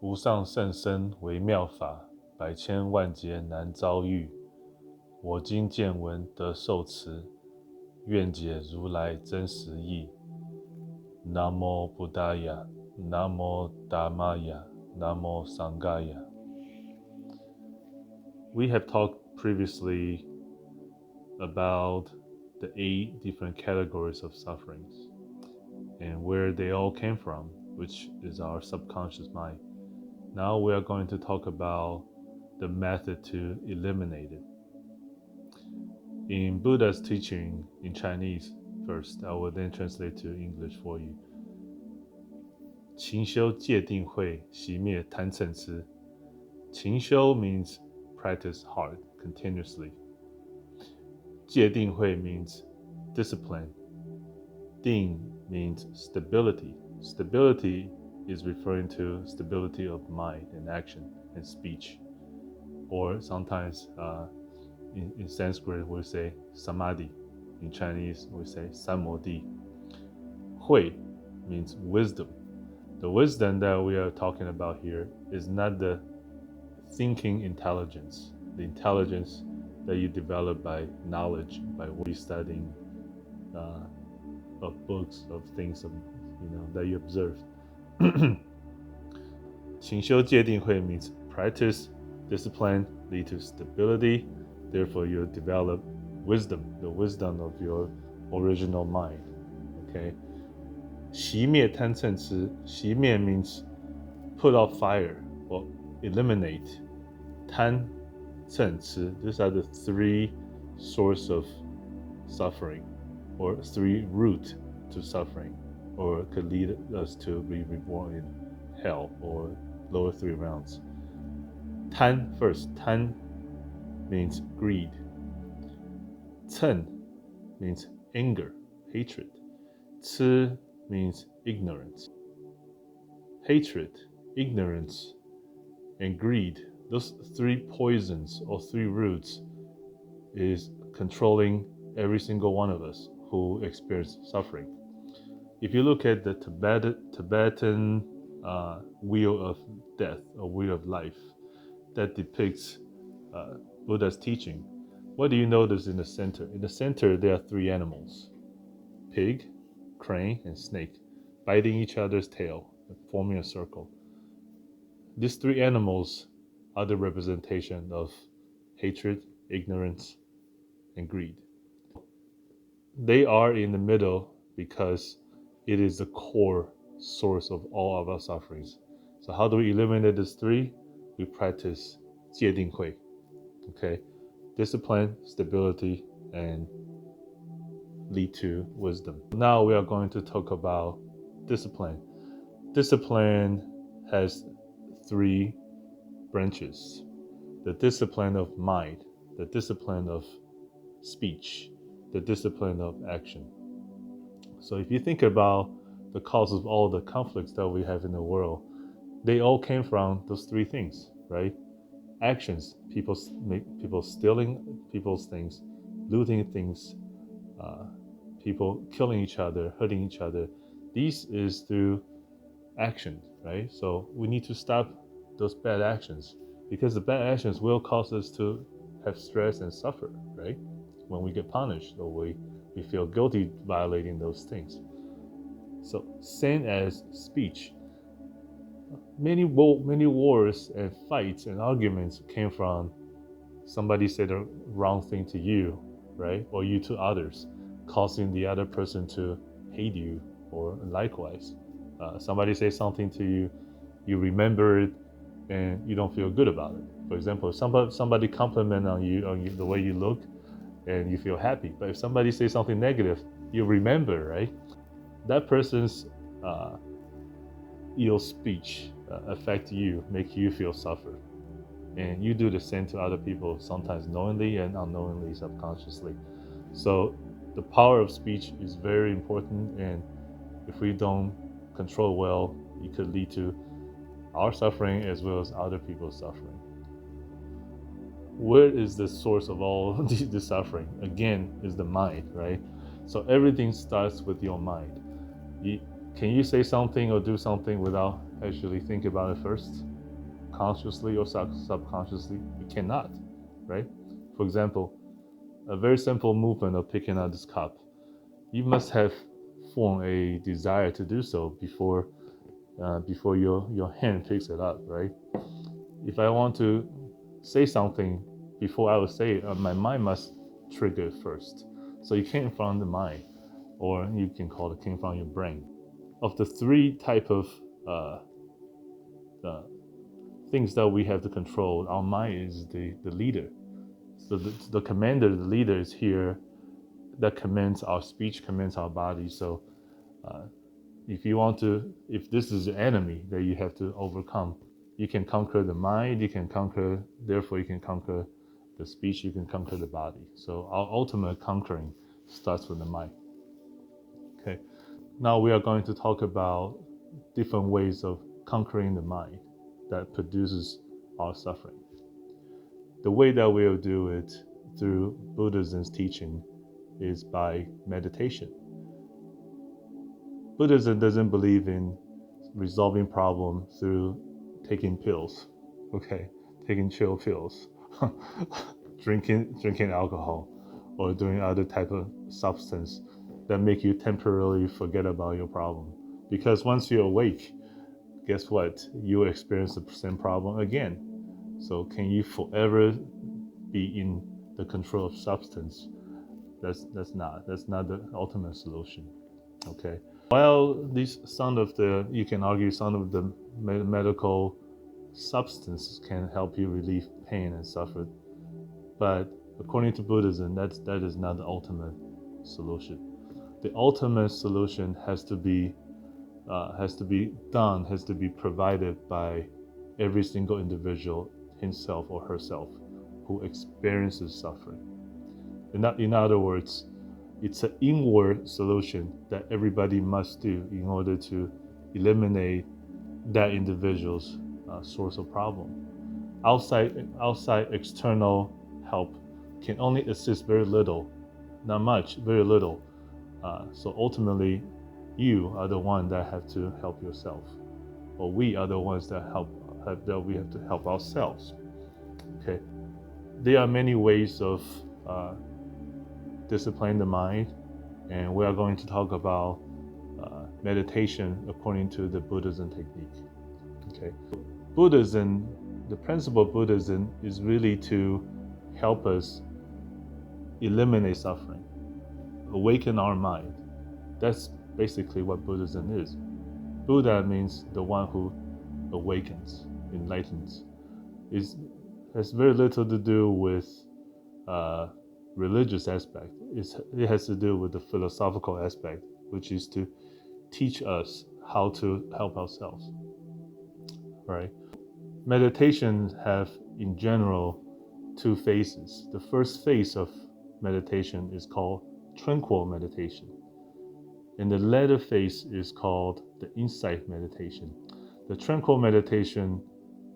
无上甚深微妙法，百千万劫难遭遇。我今见闻得受持，愿解如来真实义。南无布达雅，南无达玛雅，南无桑伽雅。We have talked previously about the 8 different categories of sufferings and where they all came from, which is our subconscious mind. Now we are going to talk about the method to eliminate it. In Buddha's teaching in Chinese, first, I will then translate to English for you. 勤修戒定慧，熄灭贪嗔痴。勤修 means practice hard, continuously. 戒定慧 means discipline. Ding means stability. Stability is referring to stability of mind and action and speech. Or sometimes in Sanskrit we say samadhi. In Chinese we say samodhi. Hui means wisdom. The wisdom that we are talking about here is not the thinking intelligence, the intelligence that you develop by knowledge, by studying of books, of things, that you observe. 勤修戒定慧 means practice, discipline, lead to stability. Therefore, you develop wisdom, the wisdom of your original mind. Okay. 熄灭贪嗔痴. 熄灭 means put out fire or eliminate. 贪嗔痴. These are the 3 sources of suffering, or 3 root to suffering, or could lead us to be reborn in hell or lower 3 rounds. 贪first. 贪 means greed. 嗔 means anger, hatred. 痴 means ignorance. Hatred, ignorance, and greed, those 3 poisons or 3 roots is controlling every single one of us who experience suffering. If you look at the Tibetan wheel of death or wheel of life that depicts Buddha's teaching, what do you notice in the center? In the center, there are 3 animals: pig, crane, and snake, biting each other's tail and forming a circle. These 3 animals are the representation of hatred, ignorance, and greed. They are in the middle because it is the core source of all of our sufferings. So how do we eliminate these 3? We practice 戒定慧. Okay, discipline, stability, and lead to wisdom. Now we are going to talk about discipline. Discipline has 3 branches: the discipline of mind, the discipline of speech, the discipline of action. So if you think about the cause of all the conflicts that we have in the world, they all came from those 3 things, right? Actions, people stealing people's things, looting things, people killing each other, hurting each other. This is through action, right? So we need to stop those bad actions, because the bad actions will cause us to have stress and suffer, right? When we get punished or we feel guilty violating those things. So same as speech. Many wars and fights and arguments came from somebody said a wrong thing to you, right? Or you to others, causing the other person to hate you, or likewise. Somebody says something to you, you remember it, and you don't feel good about it. For example, somebody compliment on you, the way you look, and you feel happy. But if somebody says something negative, you remember, right? That person's ill speech affect you, make you feel suffer. And you do the same to other people, sometimes knowingly and unknowingly, subconsciously. So the power of speech is very important, and if we don't control well, it could lead to our suffering as well as other people's suffering. Where is the source of all the suffering? Again, is the mind, right? So everything starts with your mind. Can you say something or do something without actually thinking about it first? consciously or subconsciously, you cannot, right? For example, a very simple movement of picking up this cup, you must have formed a desire to do so before your hand picks it up, right? If I want to say something, before I would say it, my mind must trigger it first. So it came from the mind, or you can call it came from your brain. Of the three type of things that we have to control, our mind is the leader. So the commander, the leader is here that commands our speech, commands our body. So if this is the enemy that you have to overcome, you can conquer the mind, therefore you can conquer the speech, you can conquer the body. So our ultimate conquering starts with the mind. Okay. Now we are going to talk about different ways of conquering the mind that produces our suffering. The way that we'll do it through Buddhism's teaching is by meditation. Buddhism doesn't believe in resolving problems through taking pills, okay, taking chill pills, drinking alcohol, or doing other type of substance that make you temporarily forget about your problem. Because once you're awake, guess what? You will experience the same problem again. So can you forever be in the control of substance? That's not the ultimate solution. Okay. While you can argue some of the medical substances can help you relieve pain and suffer, but according to Buddhism, that is not the ultimate solution. The ultimate solution has to be provided by every single individual, himself or herself, who experiences suffering. In other words, it's an inward solution that everybody must do in order to eliminate that individual's source of problem. Outside external help can only assist very little, not much, very little. So ultimately, you are the one that have to help yourself, or we are the ones that we have to help ourselves. Okay, there are many ways of discipline the mind, and we are going to talk about meditation according to the Buddhism technique. Okay, Buddhism, the principle of Buddhism is really to help us eliminate suffering, awaken our mind. That's basically what Buddhism is. Buddha means the one who awakens, enlightens. It has very little to do with religious aspect. It has to do with the philosophical aspect, which is to teach us how to help ourselves. Right? Meditations have, in general, two phases. The first phase of meditation is called Tranquil Meditation, and the latter phase is called the Insight Meditation. The Tranquil Meditation,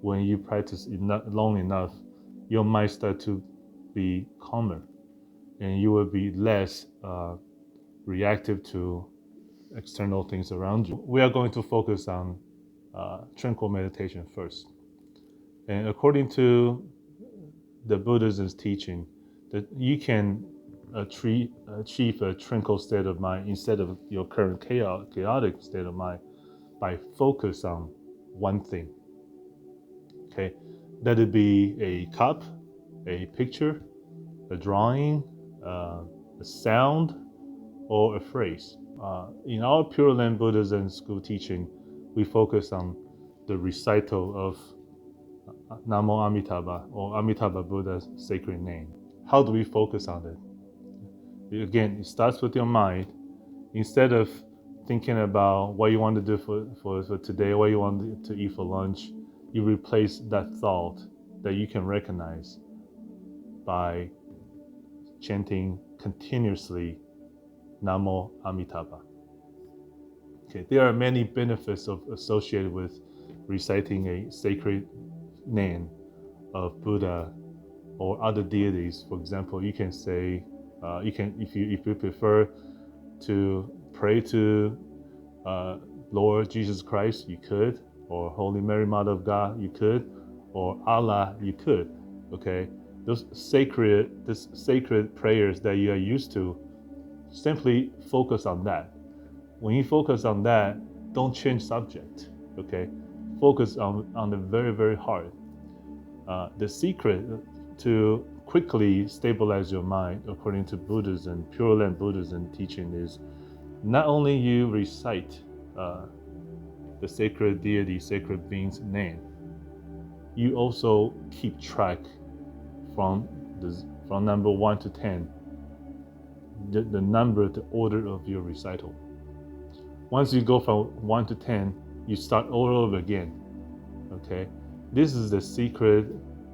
when you practice it long enough, your mind starts to be calmer, and you will be less reactive to external things around you. We are going to focus on Tranquil Meditation first. And according to the Buddhism's teaching, that you can achieve a tranquil state of mind instead of your current chaotic state of mind by focus on one thing. Okay, let it be a cup, a picture, a drawing, a sound, or a phrase. In our Pure Land Buddhism school teaching, we focus on the recital of Namo Amitabha, or Amitabha Buddha's sacred name. How do we focus on it? Again, it starts with your mind. Instead of thinking about what you want to do for today, what you want to eat for lunch, you replace that thought that you can recognize by chanting continuously Namo Amitabha. Okay, there are many benefits associated with reciting a sacred name of Buddha or other deities. For example, you can say, if you prefer to pray to Lord Jesus Christ, you could, or Holy Mary, Mother of God, you could, or Allah, you could. Okay, those sacred prayers that you are used to, simply focus on that. When you focus on that, don't change subject. Okay, focus on the very, very heart. The secret to quickly stabilize your mind, according to Buddhism, Pure Land Buddhism teaching, is not only you recite the sacred deity, sacred being's name, you also keep track from number 1 to 10, the number, the order of your recital. Once you go from 1 to 10, you start all over again. Okay, this is the secret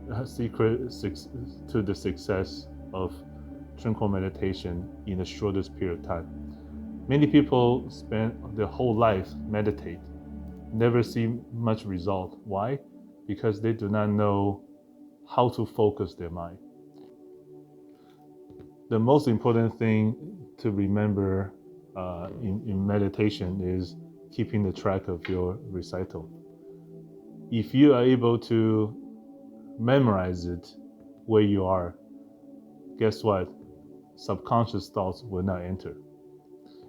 to the success of Tranquil Meditation in the shortest period of time. Many people spend their whole life meditate, never see much result. Why? Because they do not know how to focus their mind. The most important thing to remember in meditation is keeping the track of your recital. If you are able to memorize it where you are, guess what? Subconscious thoughts will not enter.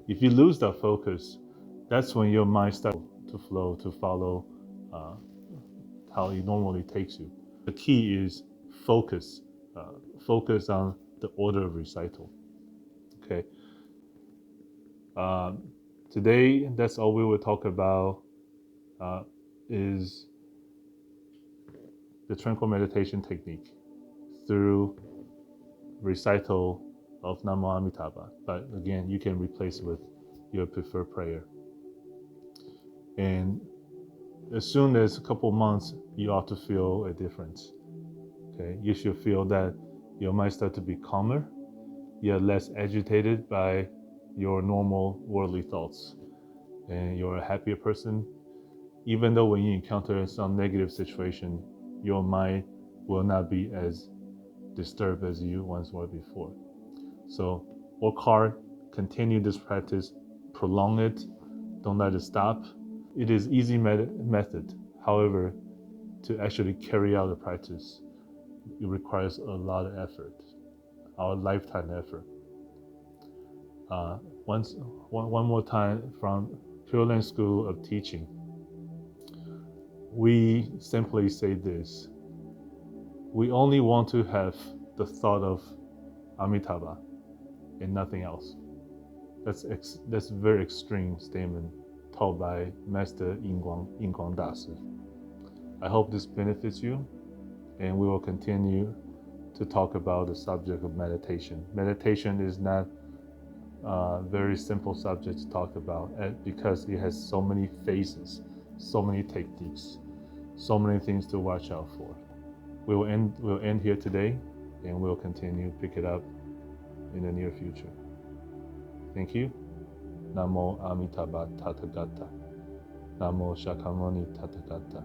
If you lose that focus, that's when your mind starts to flow, to follow how it normally takes you. The key is focus. Focus on the order of recital. Okay. Today, that's all we will talk about is the Tranquil Meditation technique through recital of Namo Amitabha. But again, you can replace it with your preferred prayer. And as soon as a couple months, you ought to feel a difference. Okay, you should feel that your mind starts to be calmer. You're less agitated by your normal worldly thoughts, and you're a happier person. Even though when you encounter some negative situation, your mind will not be as disturbed as you once were before. So work hard, continue this practice, prolong it, don't let it stop. It is easy method. However, to actually carry out the practice, it requires a lot of effort, our lifetime effort. One more time from Pure Land School of Teaching, we simply say this: we only want to have the thought of Amitabha and nothing else. That's a very extreme statement taught by Master Yinguang Dashi. I hope this benefits you, and we will continue to talk about the subject of meditation. Meditation is not a very simple subject to talk about because it has so many phases, so many techniques, so many things to watch out for. We'll end here today, and we'll continue to pick it up in the near future. Thank you. Namo Amitabha Tathagata. Namo Shakyamuni Tathagata.